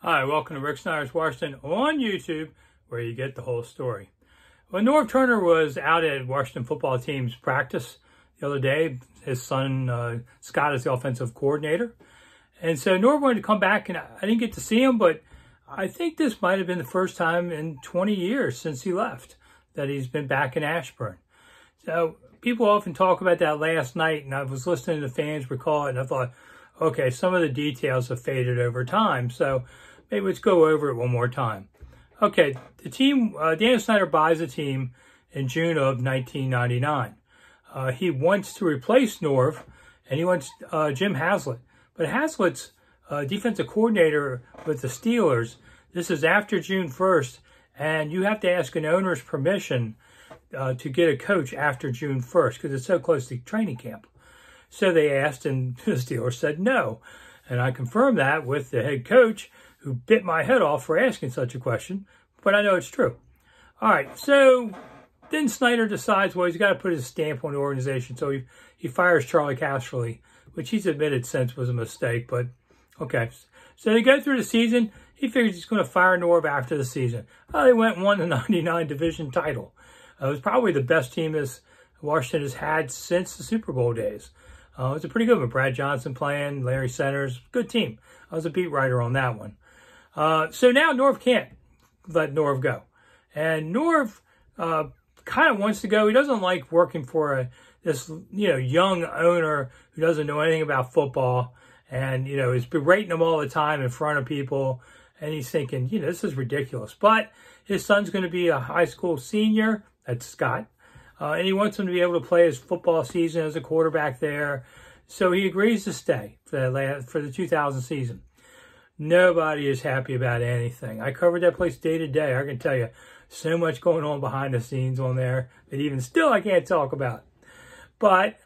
Hi, welcome to Rick Snider's Washington on YouTube, where you get the whole story. Well, Norv Turner was out at Washington football team's practice the other day. His son, Scott, is the offensive coordinator. And so Norv wanted to come back, and I didn't get to see him, but I think this might have been the first time in 20 years since he left that he's been back in Ashburn. So people often talk about that last night, and I was listening to the fans recall it, and I thought, okay, some of the details have faded over time, so maybe let's go over it one more time. Okay, the team, Dan Snider buys a team in June of 1999. He wants to replace Norv, and he wants Jim Haslett. But Haslett's defensive coordinator with the Steelers. This is after June 1st, and you have to ask an owner's permission to get a coach after June 1st because it's so close to training camp. So they asked, and the Steelers said no. And I confirmed that with the head coach, who bit my head off for asking such a question, but I know it's true. All right, so then Snider decides, well, he's got to put his stamp on the organization, so he fires Charlie Casserly, which he's admitted since was a mistake, but okay. So they go through the season. He figures he's going to fire Norv after the season. They went and won the 99 division title. It was probably the best team as Washington has had since the Super Bowl days. It was a pretty good one. Brad Johnson playing, Larry Centers, good team. I was a beat writer on that one. So now Norv can't let Norv go. And Norv kind of wants to go. He doesn't like working for this young owner who doesn't know anything about football and, is berating him all the time in front of people. And he's thinking, this is ridiculous. But his son's going to be a high school senior. That's Scott. And he wants him to be able to play his football season as a quarterback there. So he agrees to stay for the 2000 season. Nobody is happy about anything. I covered that place day to day. I can tell you so much going on behind the scenes on there that even still I can't talk about. But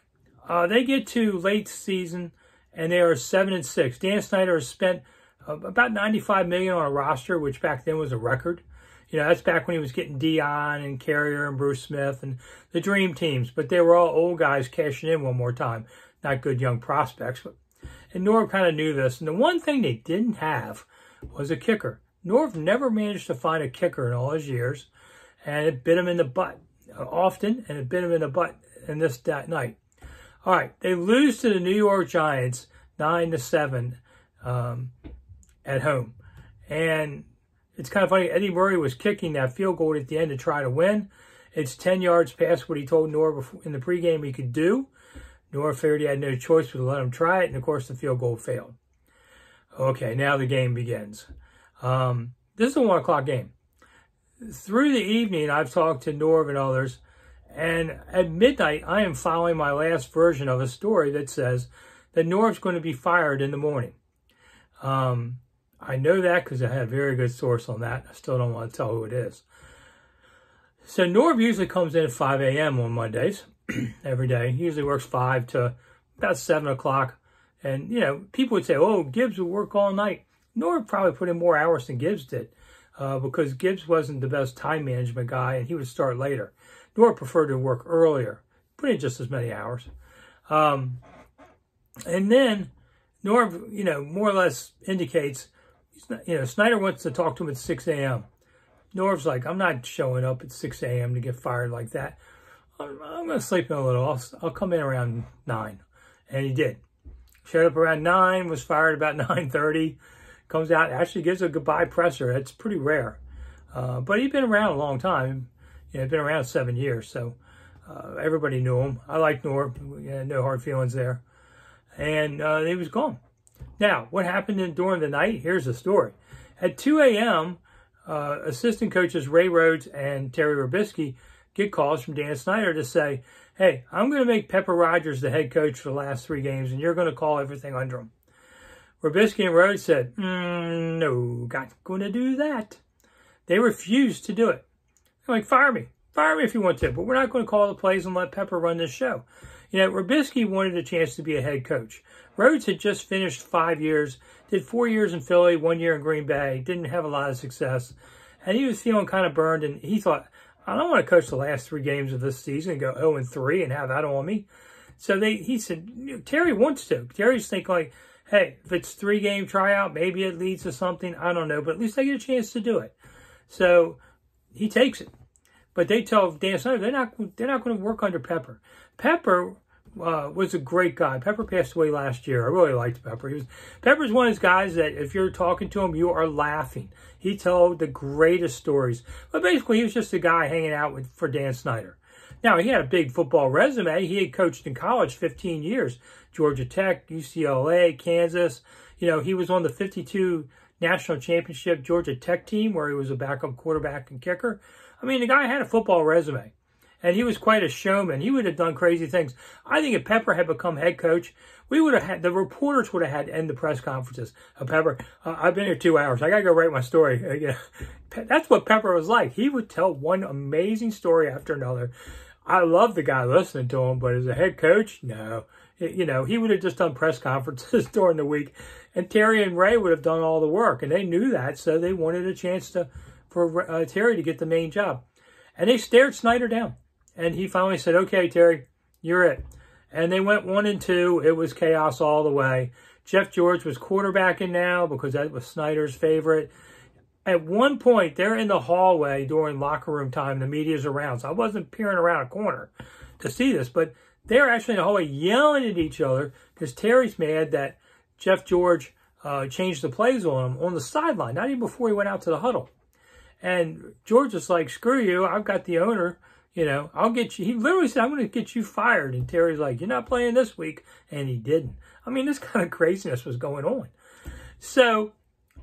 they get to late season and they are 7-6. Dan Snider has spent about $95 million on a roster, which back then was a record. That's back when he was getting Dion and Carrier and Bruce Smith and the dream teams. But they were all old guys cashing in one more time. Not good young prospects. And Norv kind of knew this. And the one thing they didn't have was a kicker. Norv never managed to find a kicker in all his years. And it bit him in the butt often. And it bit him in the butt in that night. All right. They lose to the New York Giants 9-7 at home. And it's kind of funny. Eddie Murray was kicking that field goal at the end to try to win. It's 10 yards past what he told Norv in the pregame he could do. Norv figured he had no choice but to let him try it, and of course the field goal failed. Okay, now the game begins. This is a 1 o'clock game. Through the evening, I've talked to Norv and others, and at midnight, I am following my last version of a story that says that Norv's going to be fired in the morning. I know that because I had a very good source on that. I still don't want to tell who it is. So Norv usually comes in at 5 a.m. on Mondays. Every day. He usually works 5 to about 7 o'clock. And, people would say, oh, Gibbs would work all night. Norv probably put in more hours than Gibbs did because Gibbs wasn't the best time management guy and he would start later. Norv preferred to work earlier, put in just as many hours. And then Norv, more or less indicates, Snider wants to talk to him at 6 a.m. Norv's like, I'm not showing up at 6 a.m. to get fired like that. I'm going to sleep in a little. I'll come in around 9. And he did. Showed up around 9, was fired about 9:30. Comes out, actually gives a goodbye presser. It's pretty rare. But he'd been around a long time. He'd been around 7 years. So everybody knew him. I liked Norv. No hard feelings there. And he was gone. Now, what happened during the night? Here's the story. At 2 a.m., assistant coaches Ray Rhodes and Terry Robisky get calls from Dan Snider to say, hey, I'm going to make Pepper Rodgers the head coach for the last 3 games, and you're going to call everything under him. Robisky and Rhodes said, no, not going to do that. They refused to do it. They're like, fire me if you want to, but we're not going to call the plays and let Pepper run this show. Robisky wanted a chance to be a head coach. Rhodes had just finished 5 years, did 4 years in Philly, 1 year in Green Bay, didn't have a lot of success, and he was feeling kind of burned, and he thought, I don't want to coach the last 3 games of this season and go 0-3 and have that on me. So he said, Terry wants to. Terry's thinking like, hey, if it's 3-game tryout, maybe it leads to something. I don't know, but at least they get a chance to do it. So he takes it. But they tell Dan Snider they're not going to work under Pepper. Pepper was a great guy. Pepper passed away last year. I really liked Pepper. Pepper's one of those guys that if you're talking to him, you are laughing. He told the greatest stories. But basically, he was just a guy hanging out for Dan Snider. Now, he had a big football resume. He had coached in college 15 years. Georgia Tech, UCLA, Kansas. You know, he was on the 52 national championship Georgia Tech team where he was a backup quarterback and kicker. I mean, the guy had a football resume. And he was quite a showman. He would have done crazy things. I think if Pepper had become head coach, we would have had, the reporters would have had to end the press conferences. Pepper, I've been here 2 hours. I got to go write my story. That's what Pepper was like. He would tell one amazing story after another. I love the guy listening to him, but as a head coach, no. You know, he would have just done press conferences during the week. And Terry and Ray would have done all the work. And they knew that, so they wanted a chance for Terry to get the main job. And they stared Snider down. And he finally said, okay, Terry, you're it. And they went 1-2. It was chaos all the way. Jeff George was quarterbacking now because that was Snider's favorite. At one point, they're in the hallway during locker room time. The media's around. So I wasn't peering around a corner to see this. But they're actually in the hallway yelling at each other because Terry's mad that Jeff George changed the plays on him on the sideline, not even before he went out to the huddle. And George is like, screw you. I've got the owner. You know, I'll get you. He literally said, I'm going to get you fired. And Terry's like, you're not playing this week. And he didn't. I mean, this kind of craziness was going on. So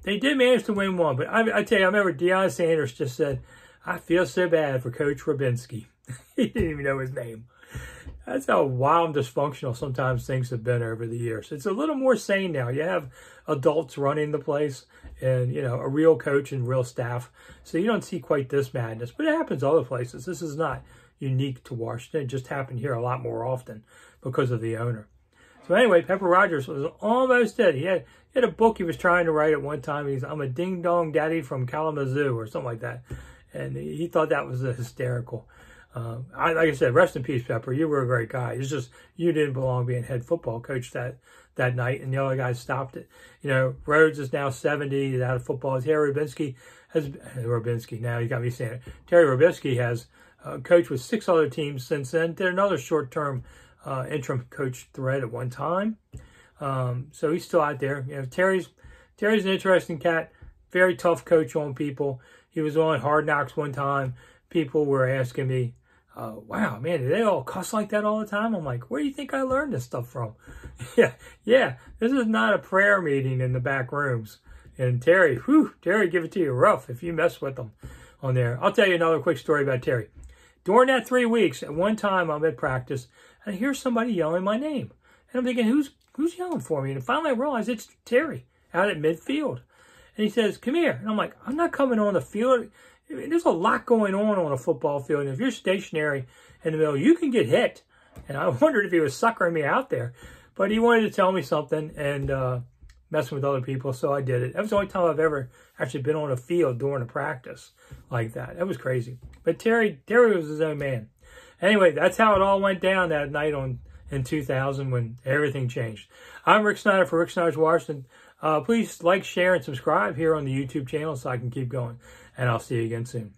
they did manage to win one. But I tell you, I remember Deion Sanders just said, I feel so bad for Coach Robinski. He didn't even know his name. That's how wild and dysfunctional sometimes things have been over the years. It's a little more sane now. You have adults running the place and, you know, a real coach and real staff. So you don't see quite this madness. But it happens other places. This is not unique to Washington. It just happened here a lot more often because of the owner. So anyway, Pepper Rodgers was almost dead. He had a book he was trying to write at one time. I'm a ding-dong daddy from Kalamazoo or something like that. And he thought that was hysterical. Like I said, rest in peace, Pepper. You were a great guy. It's just you didn't belong being head football coach that night, and the other guys stopped it. You know, Rhodes is now 70. He's out of football. Terry Robinski now you got me saying it. Terry Robinski has coached with 6 other teams since then. Did another short-term interim coach thread at one time. So he's still out there. You know, Terry's an interesting cat. Very tough coach on people. He was on Hard Knocks one time. People were asking me, wow, man, do they all cuss like that all the time? I'm like, where do you think I learned this stuff from? yeah, this is not a prayer meeting in the back rooms. And Terry, Terry, give it to you rough if you mess with them on there. I'll tell you another quick story about Terry. During that 3 weeks, at one time I'm at practice, and I hear somebody yelling my name. And I'm thinking, who's yelling for me? And finally I realize it's Terry out at midfield. And he says, come here. And I'm like, I'm not coming on the field. There's a lot going on a football field. And if you're stationary in the middle, you can get hit. And I wondered if he was suckering me out there. But he wanted to tell me something and messing with other people, so I did it. That was the only time I've ever actually been on a field during a practice like that. That was crazy. But Terry was his own man. Anyway, that's how it all went down that night in 2000 when everything changed. I'm Rick Snider for Rick Snider's Washington. Please like, share, and subscribe here on the YouTube channel so I can keep going. And I'll see you again soon.